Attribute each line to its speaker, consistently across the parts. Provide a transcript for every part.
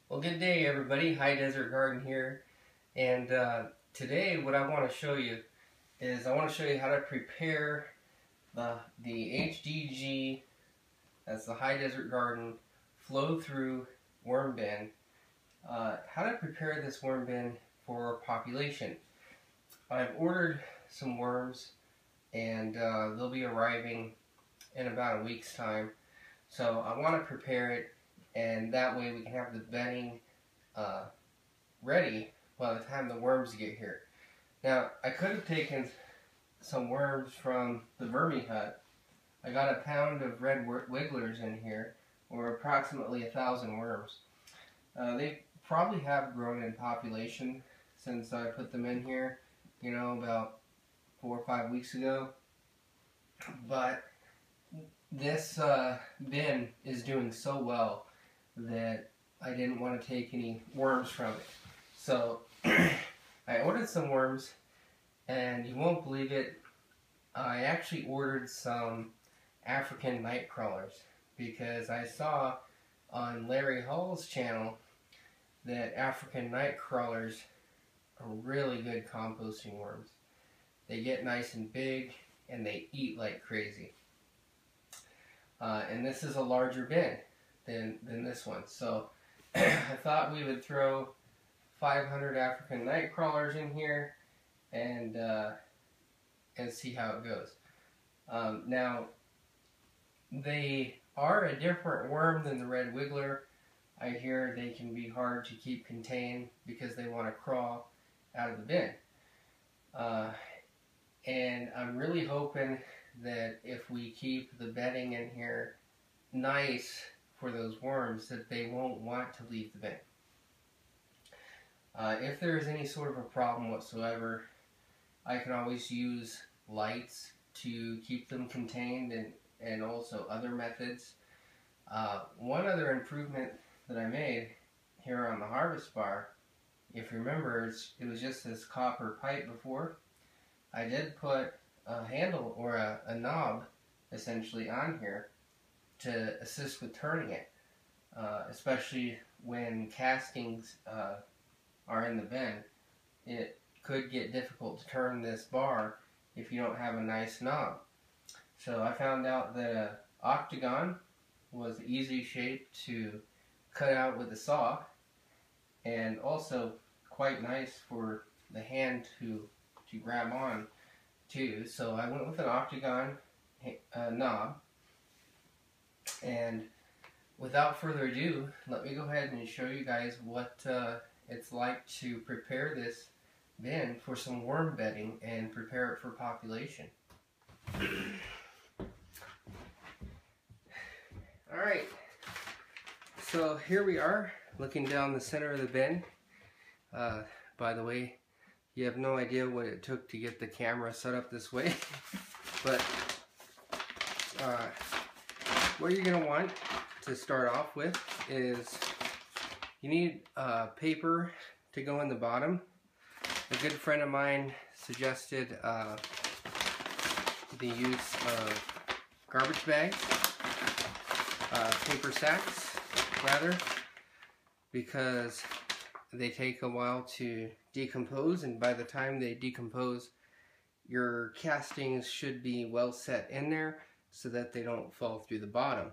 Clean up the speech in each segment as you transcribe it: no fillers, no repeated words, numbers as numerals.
Speaker 1: Well, good day everybody. High Desert Garden here, and today what I want to show you is how to prepare the HDG, that's the High Desert Garden Flow-Through worm bin. How to prepare this worm bin for population. I've ordered some worms, and they'll be arriving in about a week's time. So I want to prepare it, and that way we can have the bedding ready by the time the worms get here. Now, I could have taken some worms from the Vermi hut. I got a pound of red wigglers in here, or approximately 1,000 worms. They probably have grown in population since I put them in here, about 4 or 5 weeks ago. But this bin is doing so well that I didn't want to take any worms from it. So I ordered some worms, and you won't believe it, I actually ordered some African night crawlers because I saw on Larry Hall's channel that African night crawlers are really good composting worms. They get nice and big and they eat like crazy. And this is a larger bin than this one. So I thought we would throw 500 African night crawlers in here and see how it goes. Now, they are a different worm than the red wiggler. I hear they can be hard to keep contained because they want to crawl out of the bin. And I'm really hoping that if we keep the bedding in here nice for those worms, that they won't want to leave the bin. If there is any sort of a problem whatsoever, I can always use lights to keep them contained, and also other methods. One other improvement that I made here on the harvest bar, if you remember, it was just this copper pipe before. I did put a handle or a knob essentially on here to assist with turning it, especially when castings are in the bin. It could get difficult to turn this bar if you don't have a nice knob. So I found out that an octagon was the easy shape to cut out with a saw, and also quite nice for the hand to grab on too. So I went with an octagon knob, and without further ado, let me go ahead and show you guys what it's like to prepare this bin for some worm bedding and prepare it for population. Alright, so here we are looking down the center of the bin. By the way, you have no idea what it took to get the camera set up this way. But what you're going to want to start off with is you need paper to go in the bottom. A good friend of mine suggested the use of garbage bags, paper sacks rather, because they take a while to decompose, and by the time they decompose, your castings should be well set in there so that they don't fall through the bottom.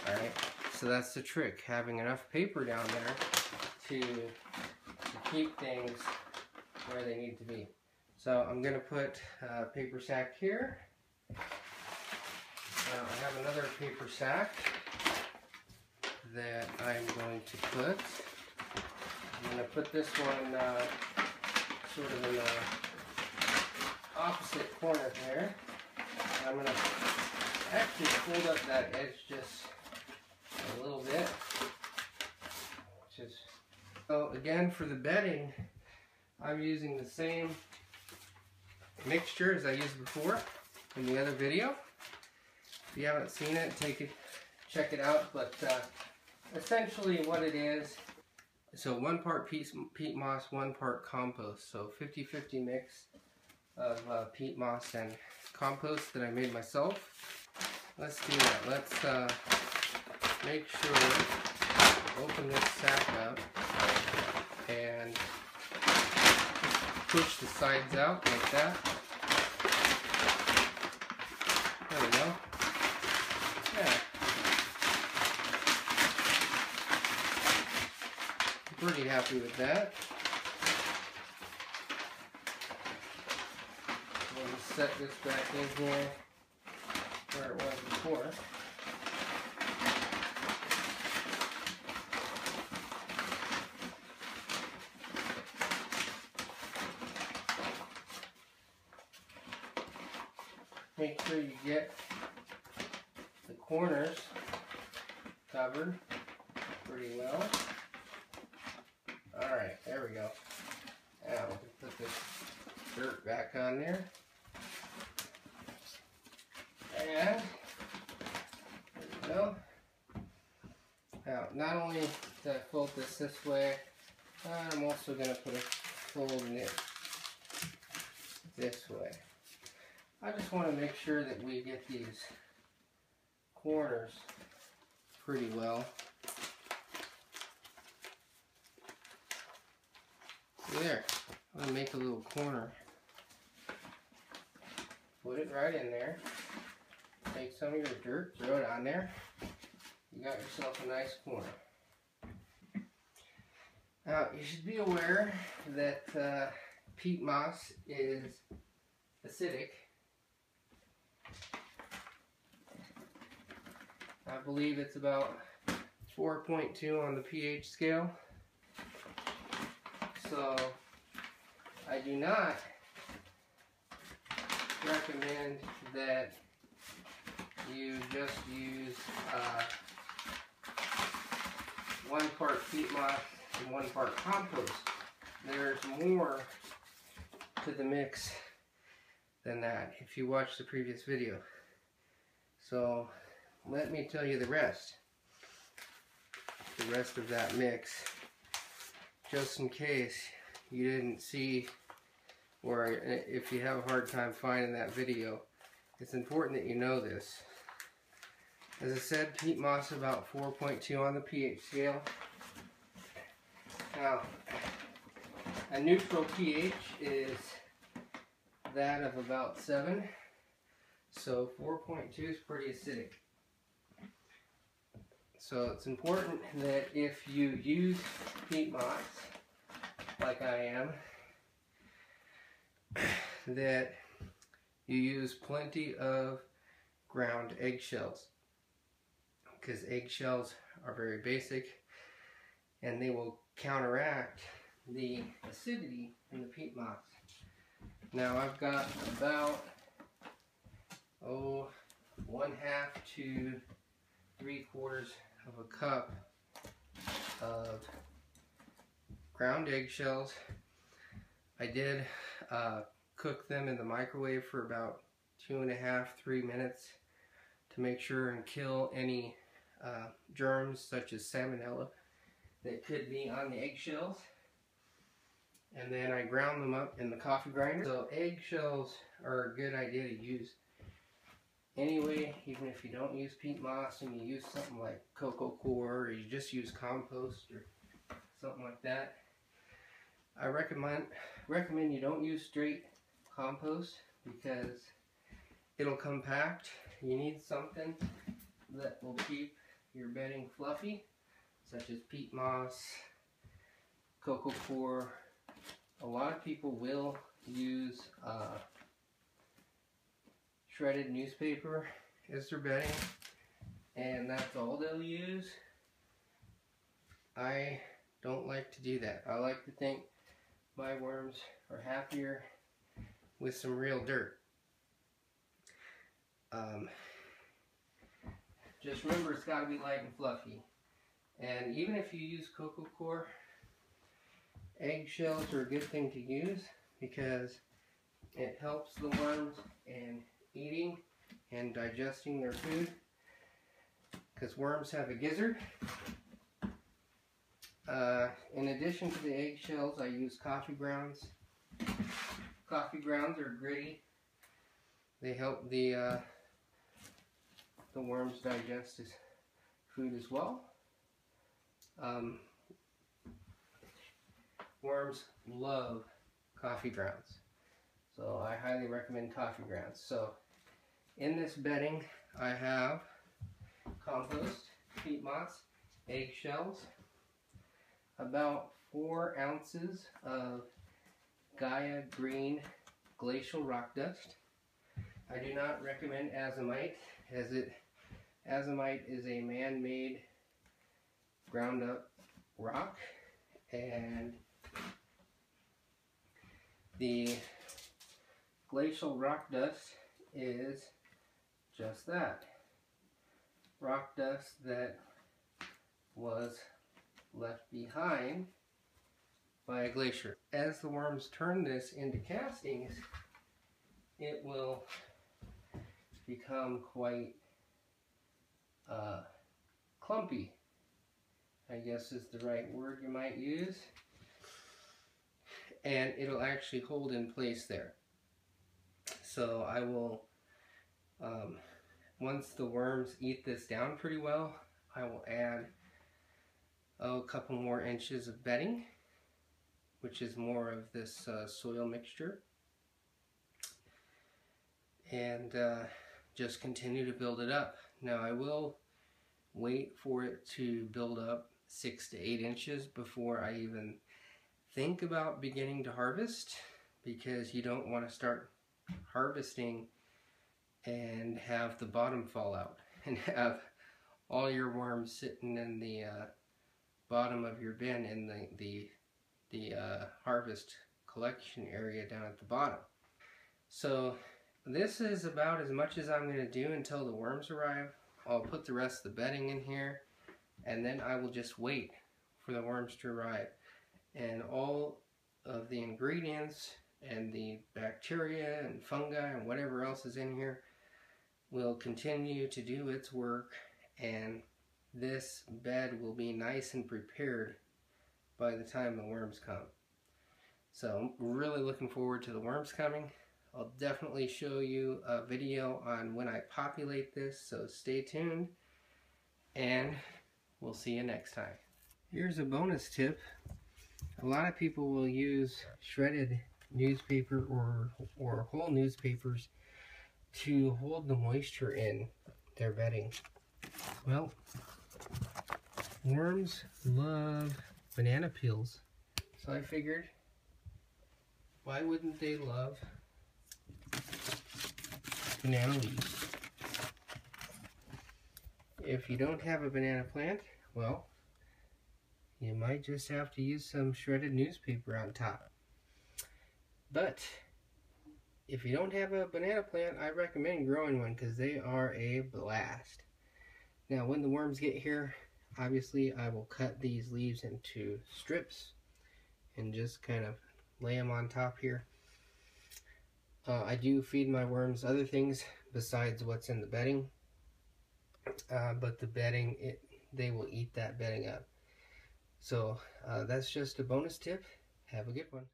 Speaker 1: Alright, so that's the trick, having enough paper down there to keep things where they need to be. So I'm going to put a paper sack here. Now I have another paper sack that I'm going to put. I'm going to put this one sort of in the opposite corner here. I'm going to actually fold up that edge just a little bit. So again, for the bedding, I'm using the same mixture as I used before in the other video. If you haven't seen it, check it out. But essentially what it is, so 1 part peat moss, 1 part compost. So 50-50 mix of peat moss and compost that I made myself. Let's do that. Let's make sure, open open this sack up and push the sides out like that. There we go. Yeah. I'm pretty happy with that. We'll just set this back in here where it was before. Make sure you get the corners covered pretty well. Alright, there we go. Now we can put this dirt back on there. And there we go. Now, not only did I fold this way, I'm also going to put a fold in it this way. I just want to make sure that we get these corners pretty well. There, I'm going to make a little corner. Put it right in there. Take some of your dirt, throw it on there. You got yourself a nice corner. Now, you should be aware that peat moss is acidic. I believe it's about 4.2 on the pH scale. So I do not recommend that you just use 1 part peat moss and 1 part compost. There's more to the mix than that if you watch the previous video. So let me tell you the rest of that mix, just in case you didn't see, or if you have a hard time finding that video. It's important that you know this. As I said, peat moss about 4.2 on the pH scale. Now, a neutral pH is that of about 7, so 4.2 is pretty acidic. So it's important that if you use peat moss, like I am, that you use plenty of ground eggshells, because eggshells are very basic and they will counteract the acidity in the peat moss. Now I've got about 1/2 to 3/4 of a cup of ground eggshells. I did cook them in the microwave for about 2.5–3 minutes to make sure and kill any germs such as salmonella that could be on the eggshells. And then I ground them up in the coffee grinder. So eggshells are a good idea to use anyway, even if you don't use peat moss and you use something like cocoa coir, or you just use compost or something like that. I recommend you don't use straight compost because it'll compact. You need something that will keep your bedding fluffy, such as peat moss, cocoa coir. A lot of people will use shredded newspaper as their bedding, and that's all they'll use. I don't like to do that. I like to think my worms are happier with some real dirt. Just remember, it's got to be light and fluffy. And even if you use cocoa coir, eggshells are a good thing to use because it helps the worms in eating and digesting their food, because worms have a gizzard. In addition to the eggshells, I use coffee grounds. Coffee grounds are gritty. They help the worms digest food as well. Um, worms love coffee grounds, so I highly recommend coffee grounds. So in this bedding I have compost, peat moss, eggshells, about 4 ounces of Gaia green glacial rock dust. I do not recommend azomite, as azomite is a man-made ground up rock, and the glacial rock dust is just that. Rock dust that was left behind by a glacier. As the worms turn this into castings, it will become quite clumpy, I guess is the right word you might use, and it'll actually hold in place there. So I will, once the worms eat this down pretty well, I will add a couple more inches of bedding, which is more of this soil mixture, and just continue to build it up. Now I will wait for it to build up 6 to 8 inches before I even think about beginning to harvest, because you don't want to start harvesting and have the bottom fall out and have all your worms sitting in the bottom of your bin in the harvest collection area down at the bottom. So this is about as much as I'm going to do until the worms arrive. I'll put the rest of the bedding in here, and then I will just wait for the worms to arrive. And all of the ingredients and the bacteria and fungi and whatever else is in here will continue to do its work, and this bed will be nice and prepared by the time the worms come. So I'm really looking forward to the worms coming. I'll definitely show you a video on when I populate this, so stay tuned, and we'll see you next time. Here's a bonus tip. A lot of people will use shredded newspaper or whole newspapers to hold the moisture in their bedding. Well, worms love banana peels, so I figured, why wouldn't they love banana leaves? If you don't have a banana plant, well, you might just have to use some shredded newspaper on top. But if you don't have a banana plant, I recommend growing one, because they are a blast. Now when the worms get here, obviously I will cut these leaves into strips and just kind of lay them on top here. I do feed my worms other things besides what's in the bedding, but the bedding, they will eat that bedding up. So that's just a bonus tip. Have a good one.